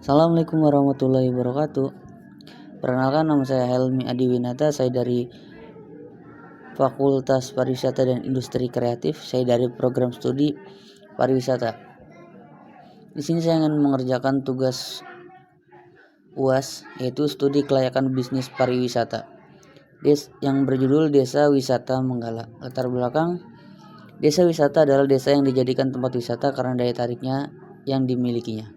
Assalamualaikum warahmatullahi wabarakatuh. Perkenalkan, nama saya Helmi Adiwinata. Saya dari Fakultas Pariwisata dan Industri Kreatif. Saya dari program studi pariwisata. Di sini saya ingin mengerjakan tugas UAS, yaitu studi kelayakan bisnis pariwisata, yang berjudul Desa Wisata Menggala. Latar belakang: desa wisata adalah desa yang dijadikan tempat wisata karena daya tariknya yang dimilikinya.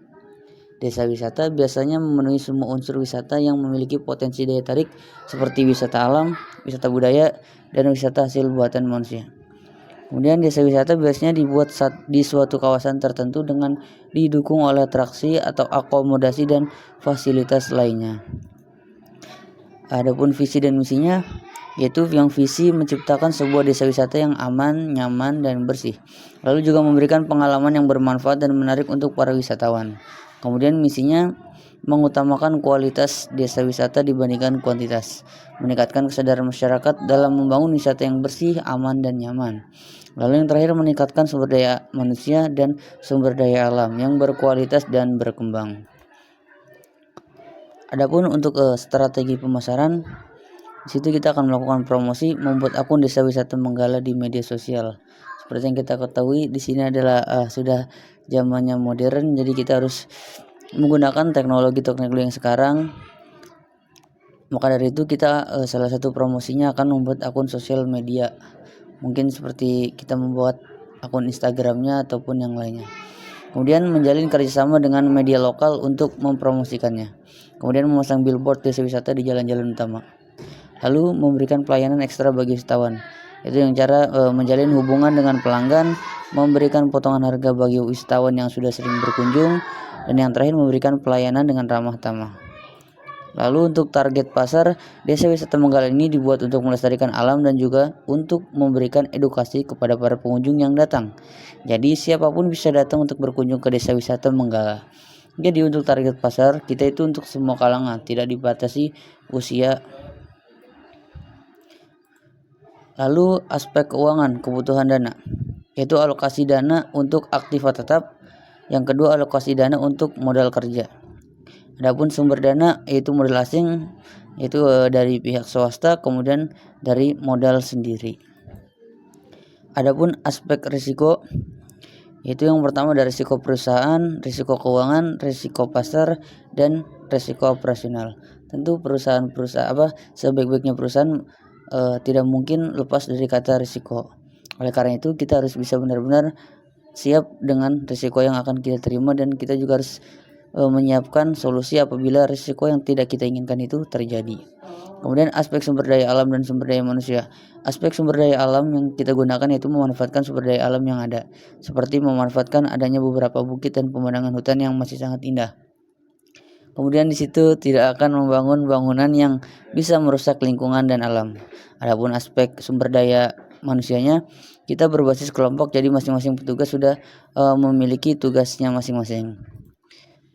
Desa wisata biasanya memenuhi semua unsur wisata yang memiliki potensi daya tarik seperti wisata alam, wisata budaya, dan wisata hasil buatan manusia. Kemudian desa wisata biasanya dibuat di suatu kawasan tertentu dengan didukung oleh atraksi atau akomodasi dan fasilitas lainnya. Adapun visi dan misinya, yaitu yang visi menciptakan sebuah desa wisata yang aman, nyaman, dan bersih, lalu juga memberikan pengalaman yang bermanfaat dan menarik untuk para wisatawan. Kemudian misinya mengutamakan kualitas desa wisata dibandingkan kuantitas, meningkatkan kesadaran masyarakat dalam membangun wisata yang bersih, aman, dan nyaman. Lalu yang terakhir, meningkatkan sumber daya manusia dan sumber daya alam yang berkualitas dan berkembang. Adapun untuk strategi pemasaran, di situ kita akan melakukan promosi, membuat akun desa wisata Menggala di media sosial. Seperti yang kita ketahui, di sini adalah sudah zamannya modern, jadi kita harus menggunakan teknologi yang sekarang. Maka dari itu kita salah satu promosinya akan membuat akun sosial media, mungkin seperti kita membuat akun Instagramnya ataupun yang lainnya. Kemudian menjalin kerjasama dengan media lokal untuk mempromosikannya. Kemudian memasang billboard desa wisata di jalan-jalan utama. Lalu memberikan pelayanan ekstra bagi wisatawan. Itu yang cara menjalin hubungan dengan pelanggan, memberikan potongan harga bagi wisatawan yang sudah sering berkunjung, dan yang terakhir memberikan pelayanan dengan ramah tamah. Lalu untuk target pasar, desa wisata Menggala ini dibuat untuk melestarikan alam dan juga untuk memberikan edukasi kepada para pengunjung yang datang. Jadi siapapun bisa datang untuk berkunjung ke desa wisata Menggala. Jadi untuk target pasar kita itu untuk semua kalangan, tidak dibatasi usia. Lalu aspek keuangan, kebutuhan dana, yaitu alokasi dana untuk aktiva tetap. Yang kedua, alokasi dana untuk modal kerja. Adapun sumber dana yaitu modal asing, yaitu dari pihak swasta, kemudian dari modal sendiri. Adapun aspek risiko, yaitu yang pertama dari risiko perusahaan, risiko keuangan, risiko pasar, dan risiko operasional. Tentu sebaik-baiknya perusahaan tidak mungkin lepas dari kata risiko. Oleh karena itu kita harus bisa benar-benar siap dengan risiko yang akan kita terima, dan kita juga harus menyiapkan solusi apabila risiko yang tidak kita inginkan itu terjadi. Kemudian aspek sumber daya alam dan sumber daya manusia. Aspek sumber daya alam yang kita gunakan yaitu memanfaatkan sumber daya alam yang ada, seperti memanfaatkan adanya beberapa bukit dan pemandangan hutan yang masih sangat indah. Kemudian di situ tidak akan membangun bangunan yang bisa merusak lingkungan dan alam. Adapun aspek sumber daya manusianya, kita berbasis kelompok, jadi masing-masing petugas sudah memiliki tugasnya masing-masing.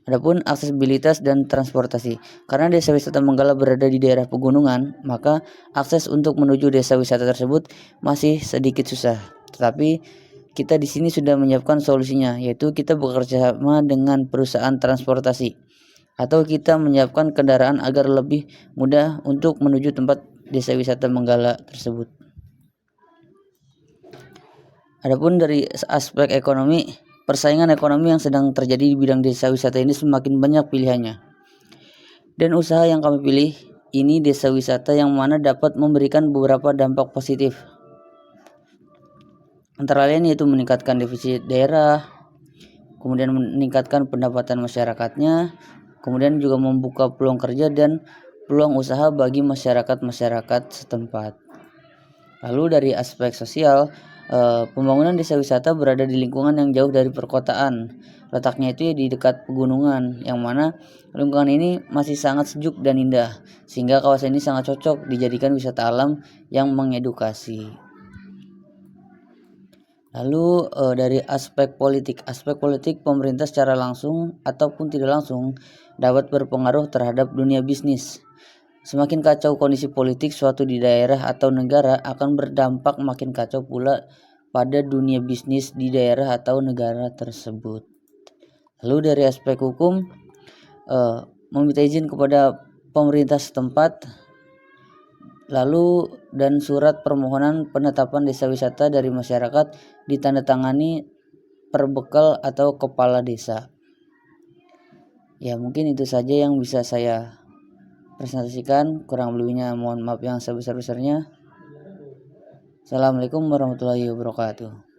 Adapun aksesibilitas dan transportasi, karena desa wisata Menggala berada di daerah pegunungan, maka akses untuk menuju desa wisata tersebut masih sedikit susah. Tetapi kita di sini sudah menyiapkan solusinya, yaitu kita bekerja sama dengan perusahaan transportasi, atau kita menyiapkan kendaraan agar lebih mudah untuk menuju tempat desa wisata Menggala tersebut. Adapun dari aspek ekonomi, persaingan ekonomi yang sedang terjadi di bidang desa wisata ini semakin banyak pilihannya. Dan usaha yang kami pilih ini desa wisata yang mana dapat memberikan beberapa dampak positif. Antara lain yaitu meningkatkan defisit daerah, kemudian meningkatkan pendapatan masyarakatnya, kemudian juga membuka peluang kerja dan peluang usaha bagi masyarakat setempat. Lalu dari aspek sosial, pembangunan desa wisata berada di lingkungan yang jauh dari perkotaan. Letaknya itu di dekat pegunungan, yang mana lingkungan ini masih sangat sejuk dan indah, sehingga kawasan ini sangat cocok dijadikan wisata alam yang mengedukasi. Lalu dari aspek politik pemerintah secara langsung ataupun tidak langsung dapat berpengaruh terhadap dunia bisnis. Semakin kacau kondisi politik suatu di daerah atau negara, akan berdampak makin kacau pula pada dunia bisnis di daerah atau negara tersebut. Lalu dari aspek hukum, meminta izin kepada pemerintah setempat, lalu dan surat permohonan penetapan desa wisata dari masyarakat ditandatangani perbekal atau kepala desa. Ya, mungkin itu saja yang bisa saya presentasikan, kurang lebihnya mohon maaf yang sebesar-besarnya. Assalamualaikum warahmatullahi wabarakatuh.